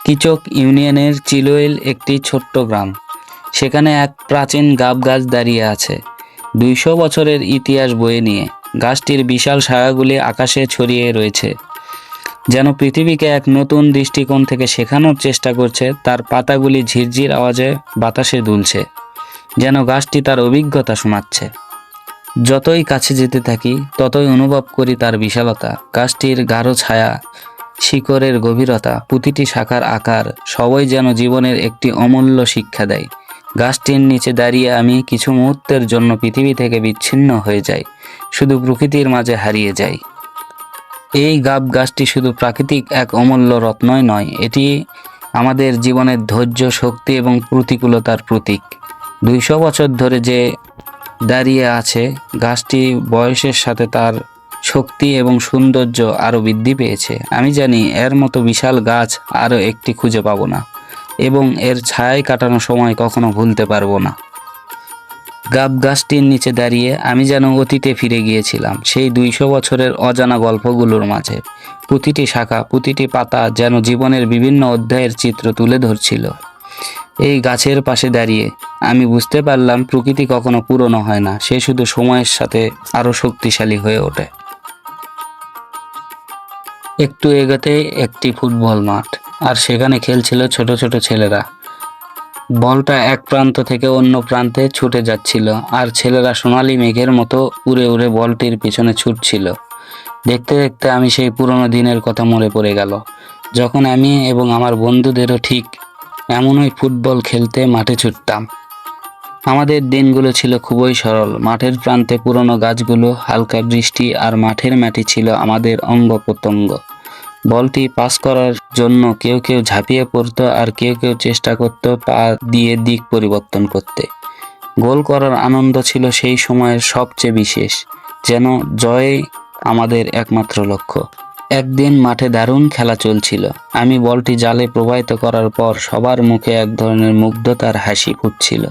কিচক ইউনিয়নের চিলওয়েল একটি ছোট্ট গ্রাম। সেখানে এক প্রাচীন গাব গাছ দাঁড়িয়ে আছে 200 বছরের ইতিহাস বয়ে নিয়ে। গাছটির বিশাল শাখাগুলি আকাশে ছড়িয়ে রয়েছে, যেন পৃথিবীকে এক নতুন দৃষ্টিকোণ থেকে শেখানোর চেষ্টা করছে। তার পাতাগুলি ঝিরঝির আওয়াজে বাতাসে দুলছে, যেন গাছটি তার অভিজ্ঞতা শোনাচ্ছে। যতই কাছে যেতে থাকি ততই অনুভব করি তার বিশালতা। গাছটির গাঢ় ছায়া, শিকড়ের গভীরতা, প্রতিটি শাখার আকার সবই যেন জীবনের একটি অমূল্য শিক্ষা দেয়। গাছটির নিচে দাঁড়িয়ে আমি কিছু মুহূর্তের জন্য পৃথিবী থেকে বিচ্ছিন্ন হয়ে যাই, শুধু প্রকৃতির মাঝে হারিয়ে যাই। এই গাব গাছটি শুধু প্রাকৃতিক এক অমূল্য রত্নই নয়, এটি আমাদের জীবনের ধৈর্য, শক্তি এবং প্রতিকূলতার প্রতীক। 200 বছর ধরে যে দাঁড়িয়ে আছে, গাছটি বয়সের সাথে তার শক্তি এবং সৌন্দর্য আরও বৃদ্ধি পেয়েছে। আমি জানি এর মতো বিশাল গাছ আরও একটি খুঁজে পাবো না, এবং এর ছায়ায় কাটানো সময় কখনো ভুলতে পারবো না। গাব গাছটির নিচে দাঁড়িয়ে আমি যেন অতীতে ফিরে গিয়েছিলাম, সেই 200 বছরের অজানা গল্পগুলোর মাঝে। প্রতিটি শাখা, প্রতিটি পাতা যেন জীবনের বিভিন্ন অধ্যায়ের চিত্র তুলে ধরছিল। এই গাছের পাশে দাঁড়িয়ে আমি বুঝতে পারলাম, প্রকৃতি কখনো পুরনো হয় না, সে শুধু সময়ের সাথে আরও শক্তিশালী হয়ে ওঠে। একটু এগোতে একটি ফুটবল মাঠ, আর সেখানে খেলছিল ছোট ছোট ছেলেরা। বলটা এক প্রান্ত থেকে অন্য প্রান্তে ছুটে যাচ্ছিল, আর ছেলেরা সোনালি মেঘের মতো উড়ে উড়ে বলটির পিছনে ছুটছিল। দেখতে দেখতে আমি সেই পুরনো দিনের কথা মনে পড়ে গেল, যখন আমি এবং আমার বন্ধুদেরও ঠিক এমনই ফুটবল খেলতে মাঠে ছুটতাম। আমাদের দিনগুলো ছিল খুবই সরল। মাঠের প্রান্তে পুরনো গাছগুলো, হালকা বৃষ্টি, আর মাঠের মাটি ছিল আমাদের অঙ্গ প্রত্যঙ্গ। বলটি পাস করার জন্য কেউ কেউ ঝাঁপিয়ে পড়তো, আর কেউ কেউ চেষ্টা করত পা দিয়ে দিক পরিবর্তন করতে। গোল করার আনন্দ ছিল সেই সময়ের সবচেয়ে বিশেষ, যেন জয় আমাদের একমাত্র লক্ষ্য। একদিন মাঠে দারুণ খেলা চলছিল। আমি বলটি জালে প্রবাহিত করার পর সবার মুখে এক ধরনের মুগ্ধতার হাসি ফুটছিল।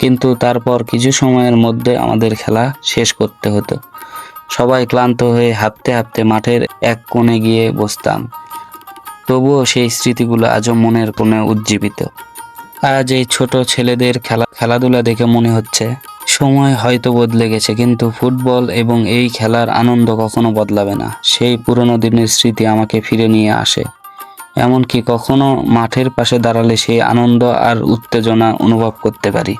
কিন্তু তারপর কিছু সময়ের মধ্যে আমাদের খেলা শেষ করতে হতো। সবাই ক্লান্ত হয়ে হাঁপতে হাঁপতে মাঠের এক কোণে গিয়ে বসতাম। তবুও সেই স্মৃতিগুলো আজও মনের কোণে উজ্জীবিত। আজ এই ছোট ছেলেদের খেলাধুলা দেখে মনে হচ্ছে সময় হয়তো বদলে গেছে, কিন্তু ফুটবল এবং এই খেলার আনন্দ কখনো বদলাবে না। সেই পুরনো দিনের স্মৃতি আমাকে ফিরে নিয়ে আসে। এমনকি কখনো মাঠের পাশে দাঁড়ালে সেই আনন্দ আর উত্তেজনা অনুভব করতে পারি।